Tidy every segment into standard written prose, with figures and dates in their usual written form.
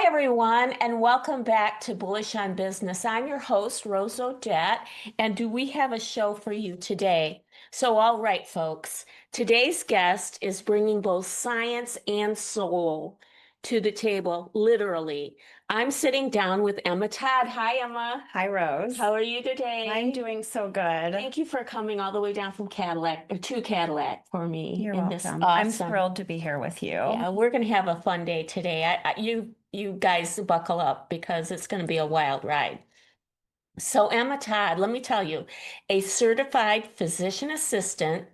everyone, and welcome back to Bullish on Business. I'm your host, Rose Odette, and do we have a show for you today? So, all right, folks, today's guest is bringing both science and soul to the table, literally. I'm sitting down with Emma Todd. Hi, Emma. Hi, Rose. How are you today? I'm doing so good. Thank you for coming all the way down from Cadillac or to Cadillac for me You're in this welcome. I'm awesome. thrilled to be here with you. Yeah, we're gonna have a fun day today. You guys buckle up because it's gonna be a wild ride. So Emma Todd, let me tell you, a certified physician assistant,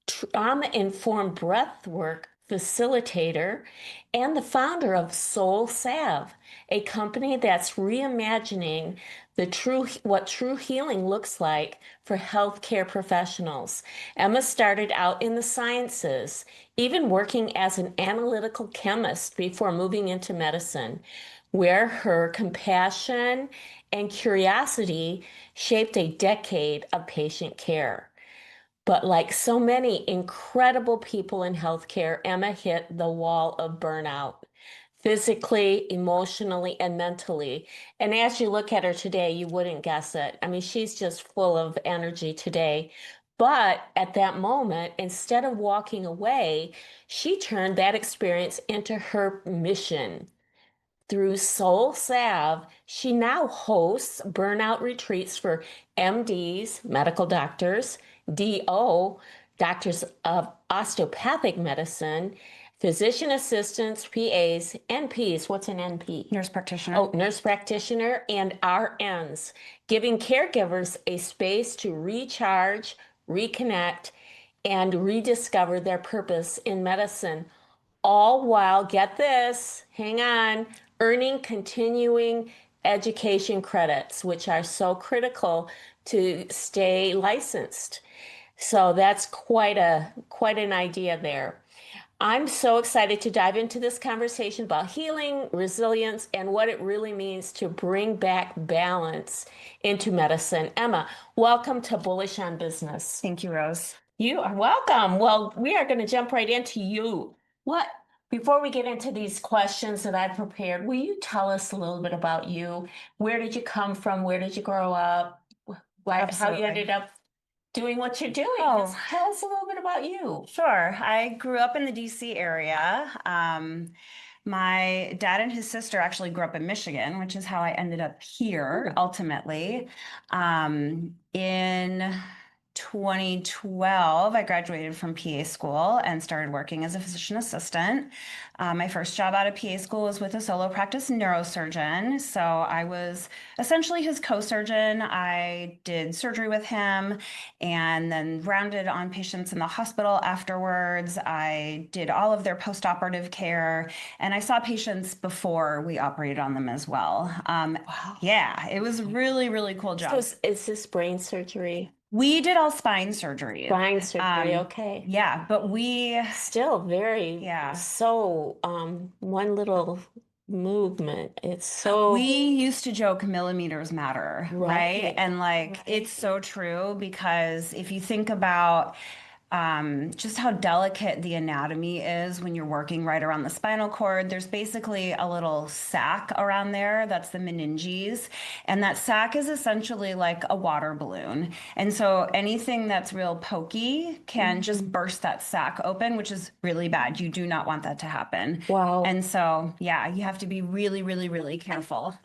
trauma-informed breathwork facilitator, and the founder of Salve, a company that's reimagining what true healing looks like for healthcare professionals. Emma started out in the sciences, even working as an analytical chemist before moving into medicine, where her compassion and curiosity shaped a decade of patient care. But like so many incredible people in healthcare, Emma hit the wall of burnout, physically, emotionally, and mentally. And as you look at her today, you wouldn't guess it. I mean, she's just full of energy today. But at that moment, instead of walking away, she turned that experience into her mission. Through Soul Salve, she now hosts burnout retreats for MDs, medical doctors, DO, doctors of osteopathic medicine, physician assistants, PAs, NPs. What's an NP? Nurse practitioner. Oh, nurse practitioner, and RNs, giving caregivers a space to recharge, reconnect, and rediscover their purpose in medicine, all while, get this, hang on, earning continuing education credits, which are so critical to stay licensed. So that's quite an idea there. I'm so excited to dive into this conversation about healing, resilience, and what it really means to bring back balance into medicine. Emma, welcome to Bullish on Business. Thank you, Rose. You are welcome. Well, we are going to jump right into you. Before we get into these questions that I've prepared, will you tell us a little bit about you? Where did you come from? Where did you grow up? How you ended up doing what you're doing? Oh. Tell us a little bit about you. Sure. I grew up in the DC area. My dad and his sister actually grew up in Michigan, which is how I ended up here ultimately. In 2012, I graduated from PA school and started working as a physician assistant. My first job out of PA school was with a solo practice neurosurgeon. So I was essentially his co-surgeon. I did surgery with him and then rounded on patients in the hospital afterwards. I did all of their post-operative care, and I saw patients before we operated on them as well. Wow. Yeah, it was a really, really cool job. So is this brain surgery? We did all spine surgery. Spine surgery, okay. Yeah, but we still very, Yeah. so one little movement. It's so We used to joke millimeters matter, Right. right? And like, Right. it's so true because if you think about just how delicate the anatomy is when you're working right around the spinal cord. There's basically a little sac around there that's the meninges, and that sac is essentially like a water balloon. And so anything that's real pokey can just burst that sac open, which is really bad. You do not want that to happen. Wow. And so, yeah, you have to be really, really, really careful.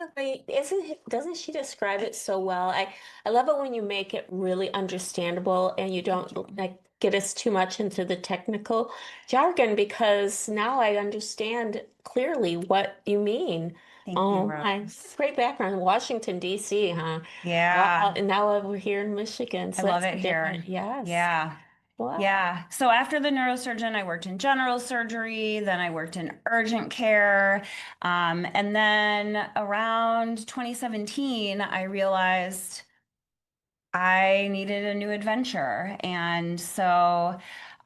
Doesn't she describe it so well? I love it when you make it really understandable and you don't like get us too much into the technical jargon, because now I understand clearly what you mean. Thank you, Rose. Great background, Washington, D.C., huh? Yeah. And now we're here in Michigan. I love it here. Yes. Yeah. Wow. Yeah. So after the neurosurgeon, I worked in general surgery, then I worked in urgent care. And then around 2017, I realized I needed a new adventure. And so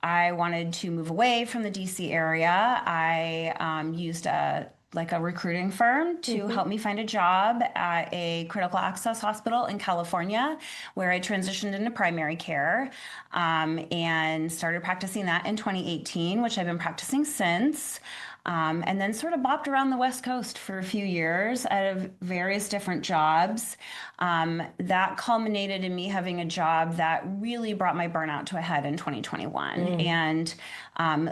I wanted to move away from the DC area. I used a recruiting firm to help me find a job at a critical access hospital in California, where I transitioned into primary care, and started practicing that in 2018, which I've been practicing since. And then sort of bopped around the West Coast for a few years out of various different jobs. That culminated in me having a job that really brought my burnout to a head in 2021. Mm. And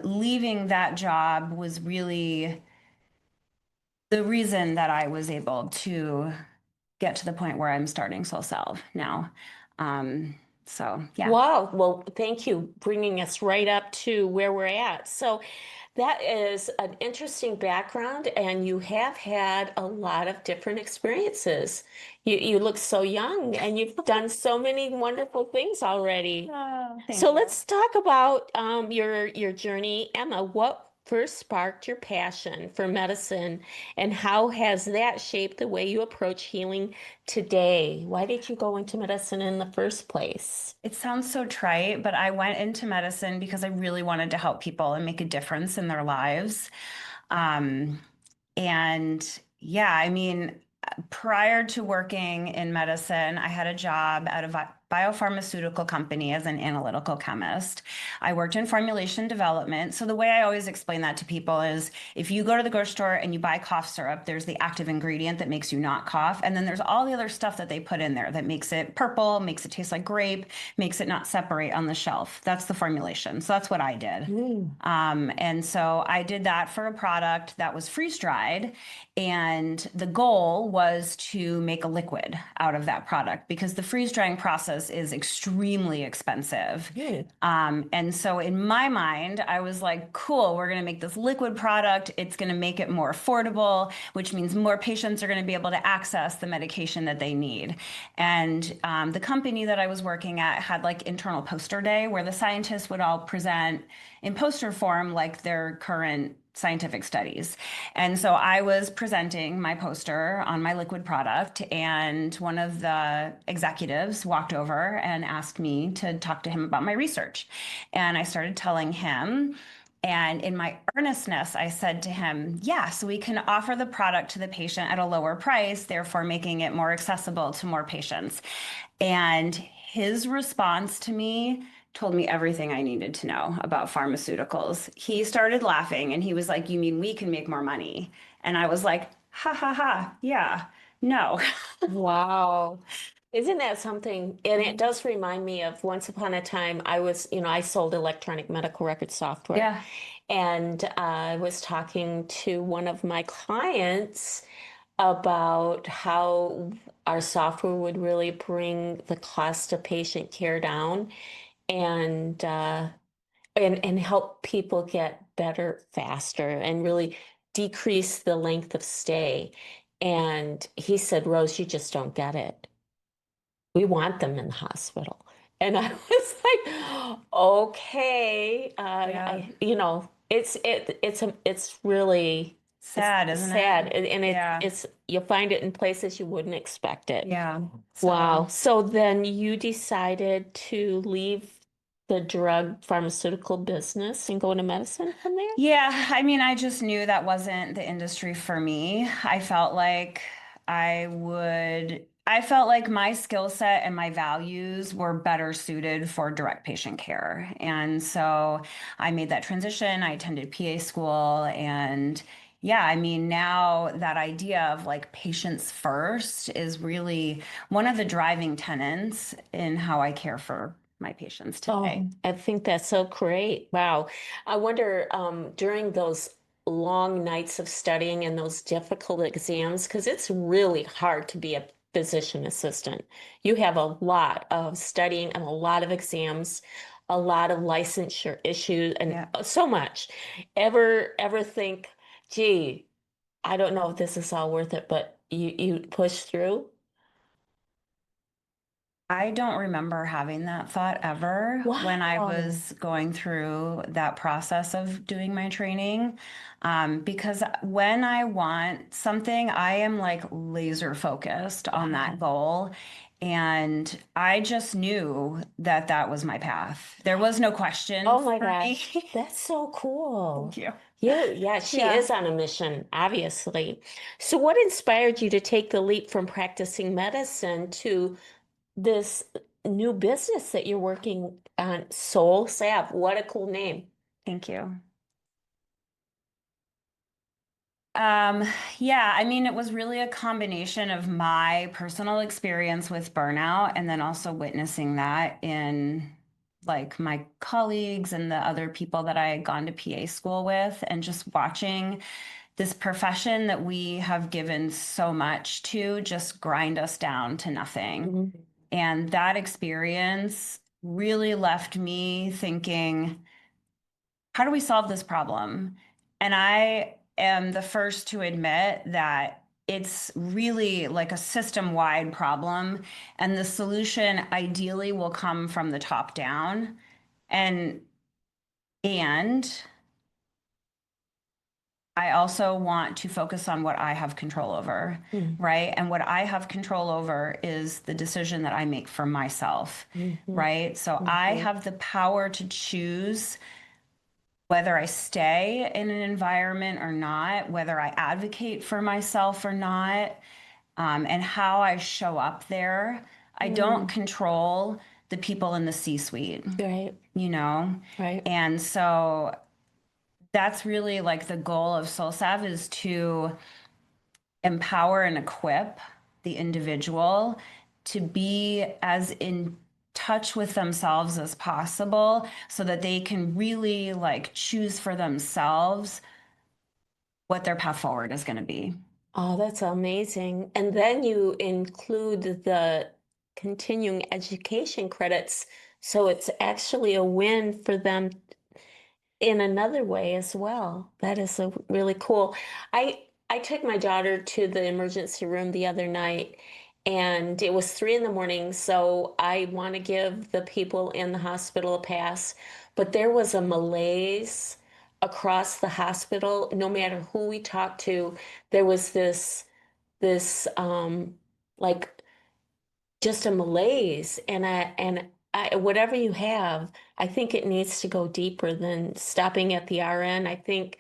leaving that job was really the reason that I was able to get to the point where I'm starting Soul Salve now. So yeah. Wow. Well, thank you bringing us right up to where we're at. So that is an interesting background, and you have had a lot of different experiences. You look so young, and you've done so many wonderful things already. Oh, thank So you. let's talk about your journey, Emma. What first sparked your passion for medicine, and how has that shaped the way you approach healing today? Why did you go into medicine in the first place? It sounds so trite, but I went into medicine because I really wanted to help people and make a difference in their lives. Um, and yeah, I mean, prior to working in medicine, I had a job at a biopharmaceutical company as an analytical chemist. I worked in formulation development. So the way I always explain that to people is if you go to the grocery store and you buy cough syrup, there's the active ingredient that makes you not cough. And then there's all the other stuff that they put in there that makes it purple, makes it taste like grape, makes it not separate on the shelf. That's the formulation. So that's what I did. Mm. And so I did that for a product that was freeze dried. And the goal was to make a liquid out of that product because the freeze drying process is extremely expensive. Yeah. And so in my mind, I was like, cool, we're going to make this liquid product. It's going to make it more affordable, which means more patients are going to be able to access the medication that they need. And the company that I was working at had like internal poster day where the scientists would all present in poster form like their current scientific studies. And so I was presenting my poster on my liquid product, and one of the executives walked over and asked me to talk to him about my research. And I started telling him. And in my earnestness, I said to him, yeah, so we can offer the product to the patient at a lower price, therefore making it more accessible to more patients. And his response to me told me everything I needed to know about pharmaceuticals. He started laughing and he was like, you mean we can make more money? And I was like, ha ha ha, yeah, no. Wow. Isn't that something? And it does remind me of once upon a time, I sold electronic medical record software. Yeah. And I was talking to one of my clients about how our software would really bring the cost of patient care down and and help people get better faster and really decrease the length of stay. And he said, Rose, you just don't get it. We want them in the hospital. And I was like, okay, Yeah. it's really it's Sad, isn't it? sad, and Yeah. it's you'll find it in places you wouldn't expect it. Yeah. Wow. So, So then you decided to leave the drug pharmaceutical business and go into medicine from there? yeah, I mean, I just knew that wasn't the industry for me. I felt like my skill set and my values were better suited for direct patient care. And so I made that transition. I attended PA school. And yeah, I mean, now that idea of like patients first is really one of the driving tenets in how I care for my patients today. Oh, I think that's so great. Wow. I wonder, during those long nights of studying and those difficult exams, because it's really hard to be a physician assistant. You have a lot of studying and a lot of exams, a lot of licensure issues, and Yeah. so much. Ever think, gee, I don't know if this is all worth it, but you push through? I don't remember having that thought ever when I Wow. was going through that process of doing my training. Because when I want something, I am like laser focused on that Wow. goal. And I just knew that that was my path. There was no question Oh my for me. gosh, that's so Thank cool. you. Yeah, she Yeah. is on a mission, obviously. So, what inspired you to take the leap from practicing medicine to this new business that you're working on, Soul Salve? What a cool name. Thank you. Um, yeah, I mean, it was really a combination of my personal experience with burnout and then also witnessing that in like my colleagues and the other people that I had gone to PA school with, and just watching this profession that we have given so much to just grind us down to nothing. Mhm. And that experience really left me thinking, how do we solve this problem? And I am the first to admit that it's really like a system-wide problem, and the solution ideally will come from the top down. And and I also want to focus on what I have control over, Mhm. right? And what I have control over is the decision that I make for myself, Mhm. right? So I Mhm. have the power to choose whether I stay in an environment or not, whether I advocate for myself or not, and how I show up there. I don't Mhm. control the people in the C-suite, Right. you know? Right. And so that's really like the goal of SoulSav, is to empower and equip the individual to be as in touch with themselves as possible so that they can really like choose for themselves what their path forward is going to be. Oh, that's amazing. And then you include the continuing education credits. So it's actually a win for them in another way as well. That is so really cool. I took my daughter to the emergency room the other night, and it was 3 in the morning, so I want to give the people in the hospital a pass. But there was a malaise across the hospital. No matter who we talked to, there was this like just a malaise, and whatever you have, I think it needs to go deeper than stopping at the RN. I think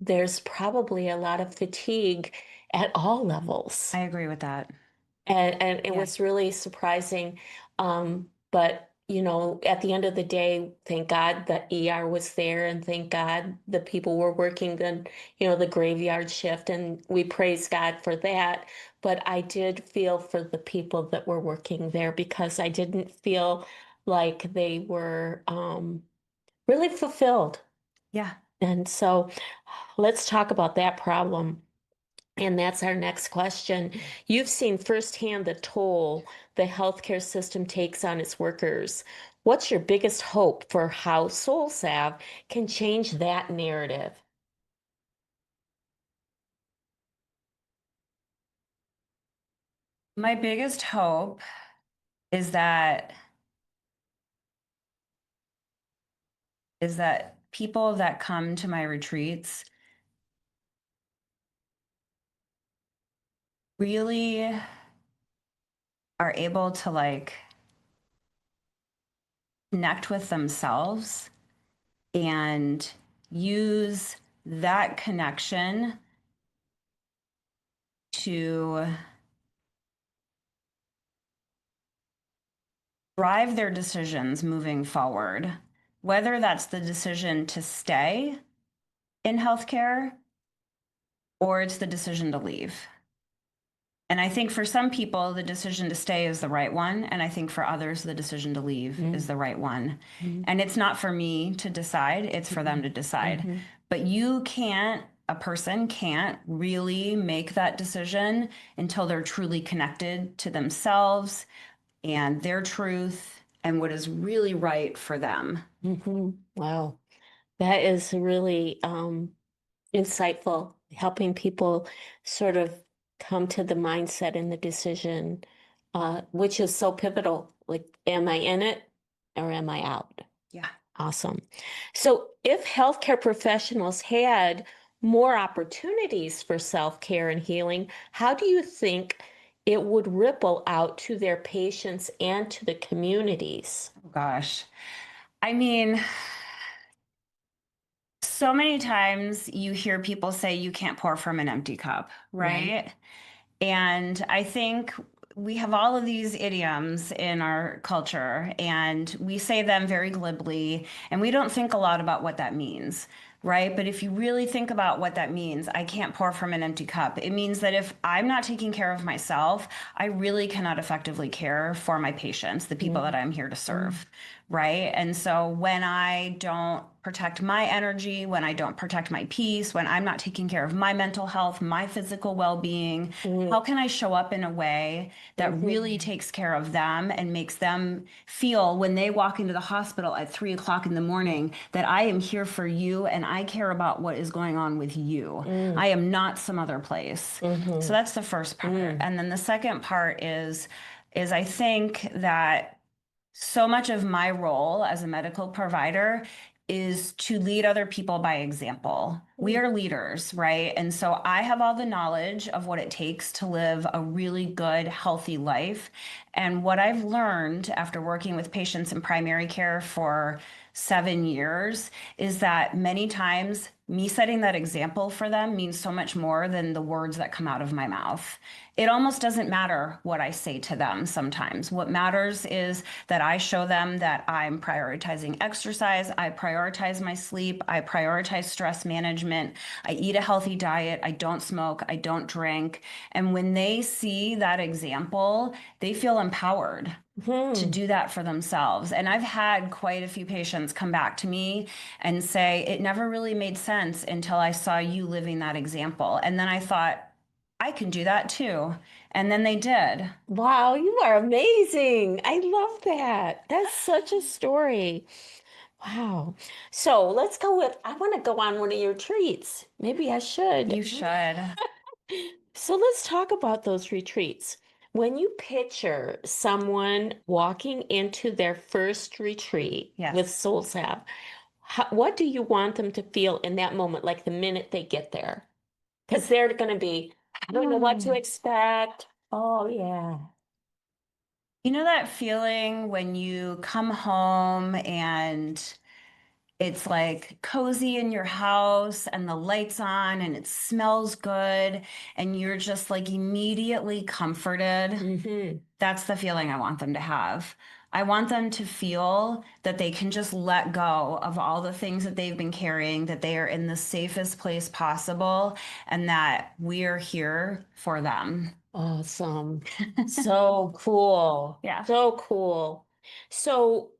there's probably a lot of fatigue at all levels. I agree with that. And it Yeah. was really surprising. But at the end of the day, thank God the ER was there, and thank God the people were working the graveyard shift, and we praise God for that. But I did feel for the people that were working there, because I didn't feel like they were really fulfilled. Yeah. And so let's talk about that problem. And that's our next question. You've seen firsthand the toll the healthcare system takes on its workers. What's your biggest hope for how SoulSav can change that narrative? My biggest hope is that people that come to my retreats really are able to like connect with themselves and use that connection to drive their decisions moving forward, whether that's the decision to stay in healthcare or it's the decision to leave. And I think for some people, the decision to stay is the right one. And I think for others, the decision to leave is the right one. Mhm. And it's not for me to decide, it's for them Mhm. to decide. Mhm. But a person can't really make that decision until they're truly connected to themselves and their truth and what is really right for them. Mhm. Wow, that is really insightful, helping people sort of come to the mindset and the decision, which is so pivotal. Like, am I in it or am I out? Yeah. Awesome. So, if healthcare professionals had more opportunities for self-care and healing, how do you think it would ripple out to their patients and to the communities? Oh, gosh. I mean, so many times you hear people say you can't pour from an empty cup, Right. right? And I think we have all of these idioms in our culture, and we say them very glibly, and we don't think a lot about what that means. right? But if you really think about what that means, I can't pour from an empty cup. It means that if I'm not taking care of myself, I really cannot effectively care for my patients, the people that I'm here to serve, right? And so when I don't protect my energy, when I don't protect my peace, when I'm not taking care of my mental health, my physical well-being, how can I show up in a way that really takes care of them and makes them feel when they walk into the hospital at 3 o'clock in the morning that I am here for you and I care about what is going on with you. I am not some other place. So that's the first part. And then the second part is I think that so much of my role as a medical provider is to lead other people by example. We are leaders, right? And so I have all the knowledge of what it takes to live a really good, healthy life. And what I've learned after working with patients in primary care for 7 years is that many times me setting that example for them means so much more than the words that come out of my mouth. It almost doesn't matter what I say to them sometimes. What matters is that I show them that I'm prioritizing exercise, I prioritize my sleep, I prioritize stress management, I eat a healthy diet, I don't smoke, I don't drink. And when they see that example, they feel empowered to do that for themselves. And I've had quite a few patients come back to me and say, it never really made sense until I saw you living that example. And then I thought, I can do that too. And then they did. Wow, you are amazing. I love that. That's such a story. Wow. So let's go with, I want to go on one of your retreats. Maybe I should. You should. So let's talk about those retreats. When you picture someone walking into their first retreat with Yes. Soul Salve, what do you want them to feel in that moment, like the minute they get there? Because they're going to be, I don't know what to expect. Oh, yeah. You know that feeling when you come home and it's like cozy in your house and the lights on and it smells good and you're just like immediately comforted? Hmm. That's the feeling I want them to have. I want them to feel that they can just let go of all the things that they've been carrying, that they are in the safest place possible, and that we are here for them. Awesome. So cool. Yeah. So cool. So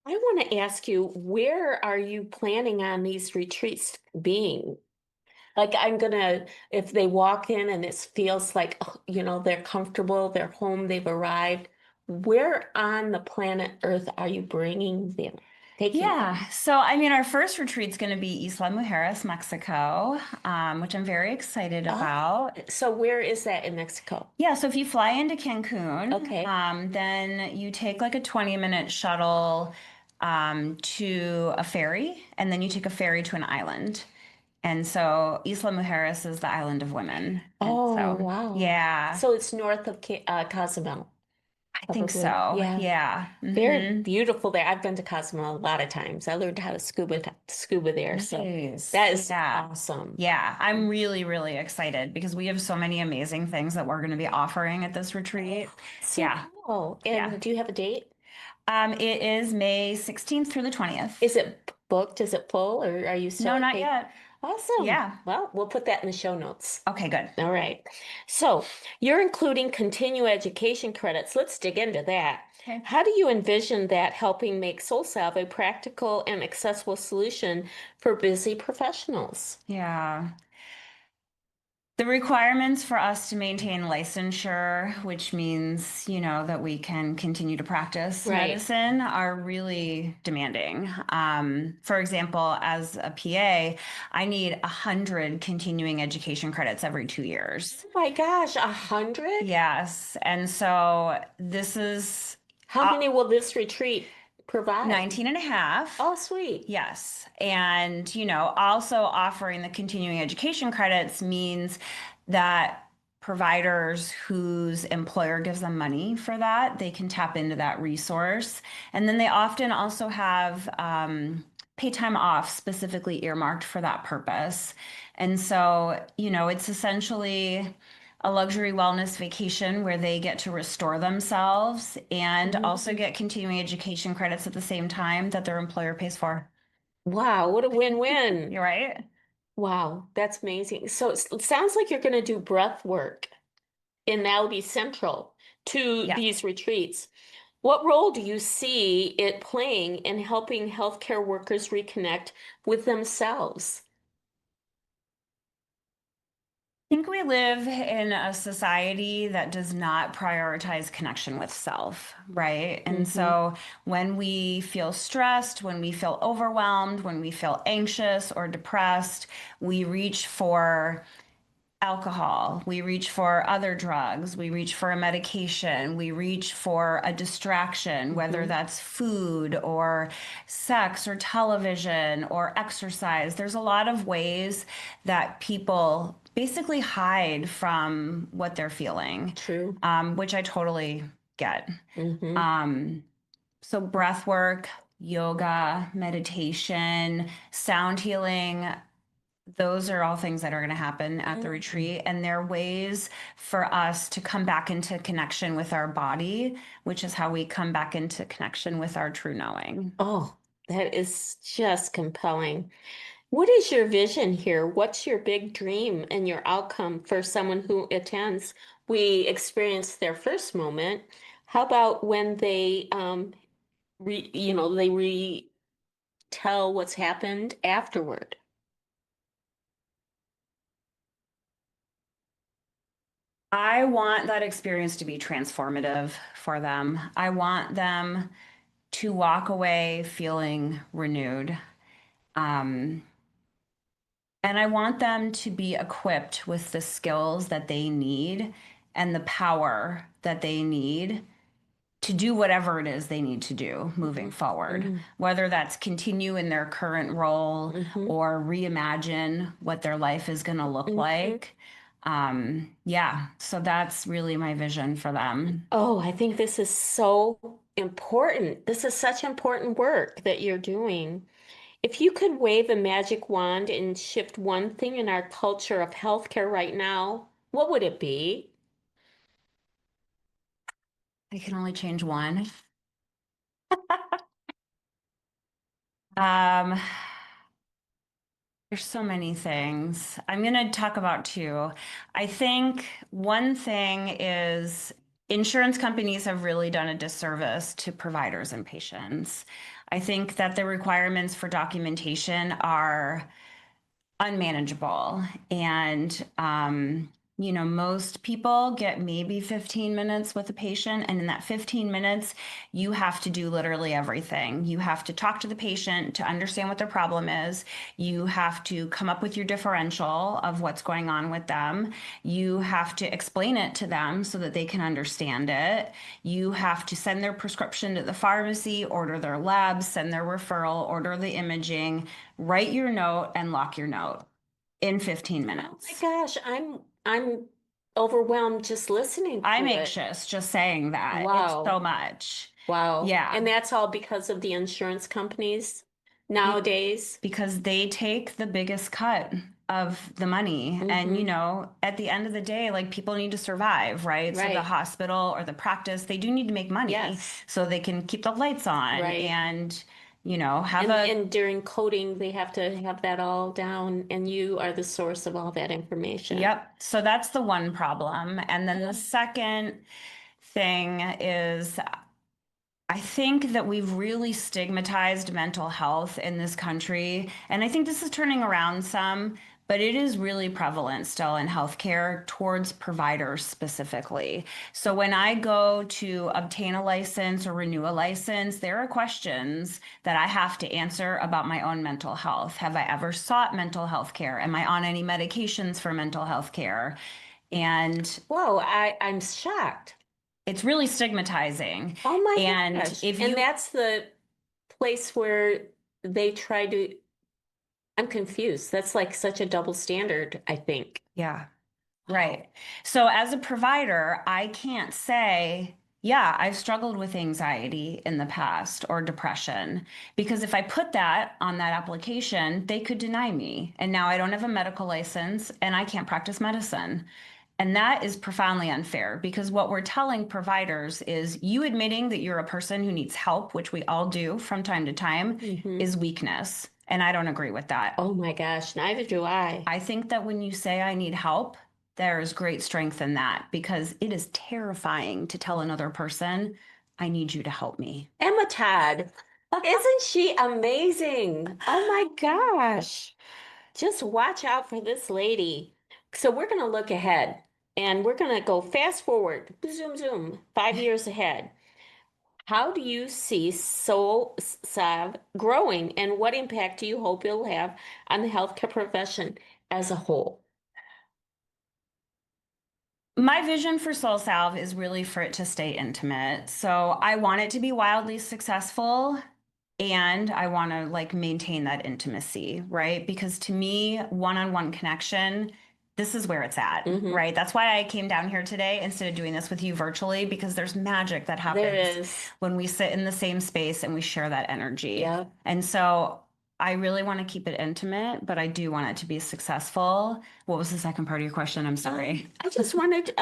I want to ask you, where are you planning on these retreats being? Like if they walk in and it feels like, oh, they're comfortable, they're home, they've arrived, where on the planet Earth are you bringing them, taking them? Yeah. So, I mean, our first retreat's going to be Isla Mujeres, Mexico, which I'm very excited Oh, about. so where is that in Mexico? Yeah, so if you fly into Cancun, Okay. then you take like a 20-minute shuttle to a ferry, and then you take a ferry to an island. And so Isla Mujeres is the island of women. And Oh, so, wow. yeah, So it's north of Cozumel, I think probably. so. Yeah. Yeah. Very Hmm. beautiful there. I've been to Cozumel a lot of times. I learned how to scuba there. So Nice. that is Yeah. awesome. Yeah. I'm really, really excited because we have so many amazing things that we're going to be offering at this retreat. So Yeah. cool. Yeah. And do you have a date? It is May 16th through the 20th. Is it booked? Is it full or are you still No, at not pay? yet. Awesome. Yeah. Well, we'll put that in the show notes. Okay, good. All right. So you're including continuing education credits. Let's dig into that. Okay. How do you envision that helping make SoulSalve a practical and accessible solution for busy professionals? Yeah. The requirements for us to maintain licensure, which means, that we can continue to practice Right. medicine, are really demanding. For example, as a PA, I need 100 continuing education credits every 2 years. Oh my gosh, 100? Yes. And so this is How uh, many will this retreat provide? 19 and a half. Oh, sweet. Yes. And, also offering the continuing education credits means that providers whose employer gives them money for that, they can tap into that resource. And then they often also have pay time off specifically earmarked for that purpose. And so, it's essentially a luxury wellness vacation where they get to restore themselves and also Mhm. get continuing education credits at the same time that their employer pays for. Wow, what a win-win. You're right. Wow, that's amazing. So it sounds like you're going to do breath work, and that'll be central to Yeah. these retreats. What role do you see it playing in helping healthcare workers reconnect with themselves? I think we live in a society that does not prioritize connection with self, right? And Hmm. so when we feel stressed, when we feel overwhelmed, when we feel anxious or depressed, we reach for alcohol, we reach for other drugs, we reach for a medication, we reach for a distraction, whether Hmm. that's food or sex or television or exercise. There's a lot of ways that people basically hide from what they're feeling, True. which I totally get. Hmm. Um, so breath work, yoga, meditation, sound healing, those are all things that are going to happen at the Mm. retreat. And they're ways for us to come back into connection with our body, which is how we come back into connection with our true knowing. Oh, that is just compelling. What is your vision here? What's your big dream and your outcome for someone who attends? We experience their first moment. How about when they they retell what's happened afterward? I want that experience to be transformative for them. I want them to walk away feeling renewed. Um, and I want them to be equipped with the skills that they need and the power that they need to do whatever it is they need to do moving forward, Mm-hmm. whether that's continue in their current role Mm-hmm. or reimagine what their life is going to look like. Yeah, so that's really my vision for them. Oh, I think this is so important. This is such important work that you're doing. If you could wave a magic wand and shift one thing in our culture of healthcare right now, what would it be? I can only change one. Um, There's so many things. I'm going to talk about two. I think one thing is insurance companies have really done a disservice to providers and patients. I think that the requirements for documentation are unmanageable. And, most people get maybe 15 minutes with a patient. And in that 15 minutes, you have to do literally everything. You have to talk to the patient to understand what their problem is. You have to come up with your differential of what's going on with them. You have to explain it to them so that they can understand it. You have to send their prescription to the pharmacy, order their labs, send their referral, order the imaging, write your note, and lock your note in 15 Oh my minutes. gosh, I'm overwhelmed just listening I'm to it. anxious just saying that. It's so Wow. much. Wow. Yeah. And that's all because of the insurance companies Be- nowadays. because they take the biggest cut of the money. And, Hmm. at the end of the day, like people need to survive, right? So the Right. hospital or the practice, they do need to make money Yes. so they can keep the lights on Right. and, have And a, and during coding, they have to have that all down, and you are the source of all that information. yep. So that's the one problem. And then the second thing is I think that we've really stigmatized mental health in this country. And I think this is turning around some, but it is really prevalent still in healthcare towards providers specifically. So when I go to obtain a license or renew a license, there are questions that I have to answer about my own mental health. Have I ever sought mental health care? Am I on any medications for mental health care? And Whoa, I'm shocked. it's really stigmatizing. Oh my And gosh. if And you that's the place where they try to, I'm confused. That's like such a double standard, I think. Yeah, Wow. right. So as a provider, I can't say, yeah, I've struggled with anxiety in the past or depression, because if I put that on that application, they could deny me. And now I don't have a medical license and I can't practice medicine. And that is profoundly unfair because what we're telling providers is you admitting that you're a person who needs help, which we all do from time to time, Hmm. is weakness. And I don't agree with that. Oh my gosh, neither do I. I think that when you say I need help, there's great strength in that because it is terrifying to tell another person, I need you to help me. Emma Todd, isn't she amazing? Oh my gosh. Just watch out for this lady. So we're going to look ahead and we're going to go fast forward, zoom, zoom, 5 years ahead. How do you see Soul Salve growing and what impact do you hope it'll have on the healthcare profession as a whole? My vision for Soul Salve is really for it to stay intimate. So I want it to be wildly successful and I want to like maintain that intimacy, right? Because to me, one-on-one connection, this is where it's at, Hmm. right? That's why I came down here today instead of doing this with you virtually because there's magic that There happens is. when we sit in the same space and we share that energy. Yeah. And so I really want to keep it intimate, but I do want it to be successful. What was the second part of your question? I'm sorry. I just wanted,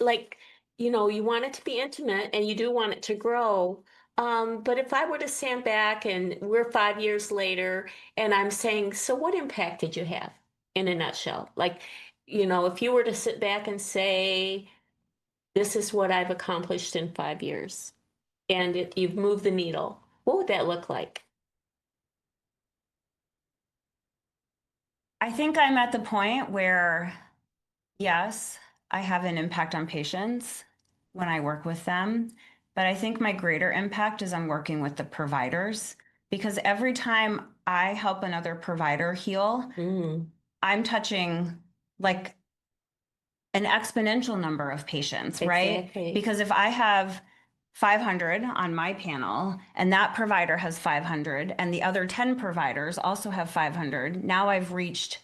like, you want it to be intimate and you do want it to grow. But if I were to stand back and we're 5 years later and I'm saying, so what impact did you have in a nutshell? Like, if you were to sit back and say, this is what I've accomplished in 5 years and you've moved the needle, what would that look like? I think I'm at the point where, yes, I have an impact on patients when I work with them, but I think my greater impact is I'm working with the providers because every time I help another provider heal, Mm, I'm touching like an exponential number of patients, right? exactly. Because if I have 500 on my panel and that provider has 500 and the other 10 providers also have 500, now I've reached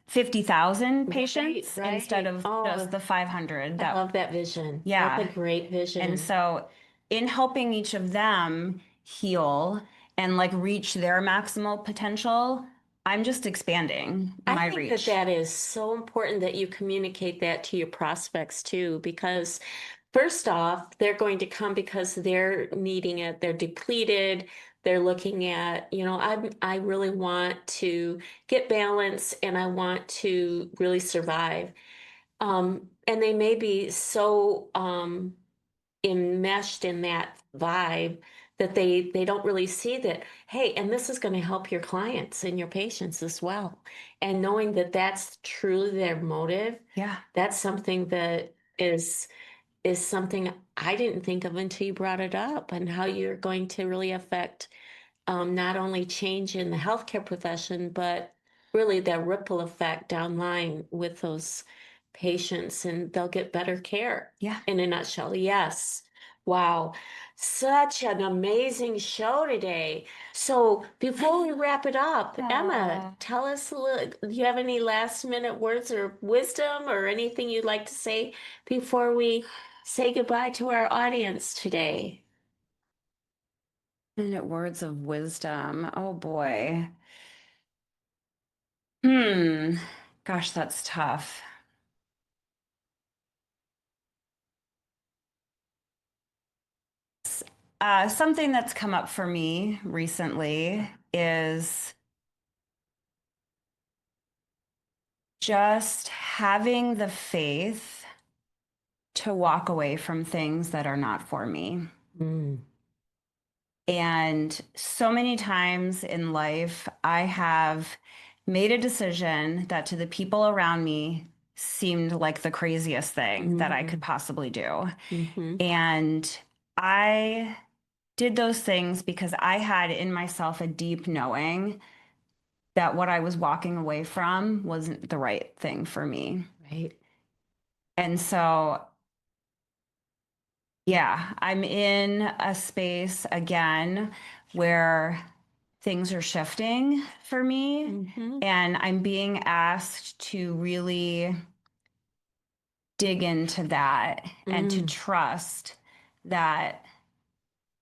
50,000 Right, patients instead right. of just Oh, the 500 I that, love that vision. That's a yeah. great And vision. so in helping each of them heal and like reach their maximal potential, I'm just expanding I my think that reach. that is so important that you communicate that to your prospects too, because first off, they're going to come because they're needing it. They're depleted. They're looking at, I really want to get balance and I want to really survive. And they may be so enmeshed in that vibe that they don't really see that, hey, and this is going to help your clients and your patients as well. And knowing that that's truly their motive, Yeah. that's something that is something I didn't think of until you brought it up and how you're going to really affect not only change in the healthcare profession, but really that ripple effect down line with those patients and they'll get better care Yeah. in a nutshell. Yes. Wow. Such an amazing show today. So before we wrap it up, Emma, Aw. tell us a little, do you have any last minute words or wisdom or anything you'd like to say before we say goodbye to our audience today? Minute words of wisdom. Oh boy. Hmm. Gosh, that's tough. Something that's come up for me recently is just having the faith to walk away from things that are not for me. Mm, And so many times in life, I have made a decision that to the people around me seemed like the craziest thing that I could mhm, possibly do. mhm. And I did those things because I had in myself a deep knowing that what I was walking away from wasn't the right thing for me. Right. And so, yeah, I'm in a space again where things are shifting for me, Hmm. and I'm being asked to really dig into that and to Mm. trust that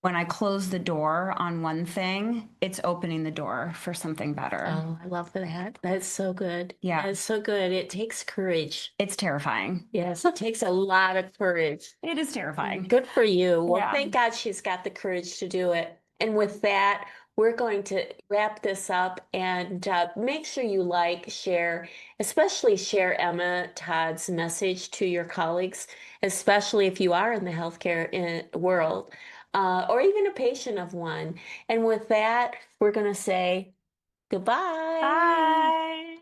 when I close the door on one thing, it's opening the door for something better. Oh, I love that. That's so good. Yeah, That's so good. It takes courage. it's terrifying. Yes, it takes a lot of courage. It is terrifying. Good for you. Well, Yeah. thank God she's got the courage to do it. And with that, we're going to wrap this up and make sure you like, share, especially share Emma Todd's message to your colleagues, especially if you are in the healthcare world or even a patient of one. And with that, we're going to say goodbye. Bye.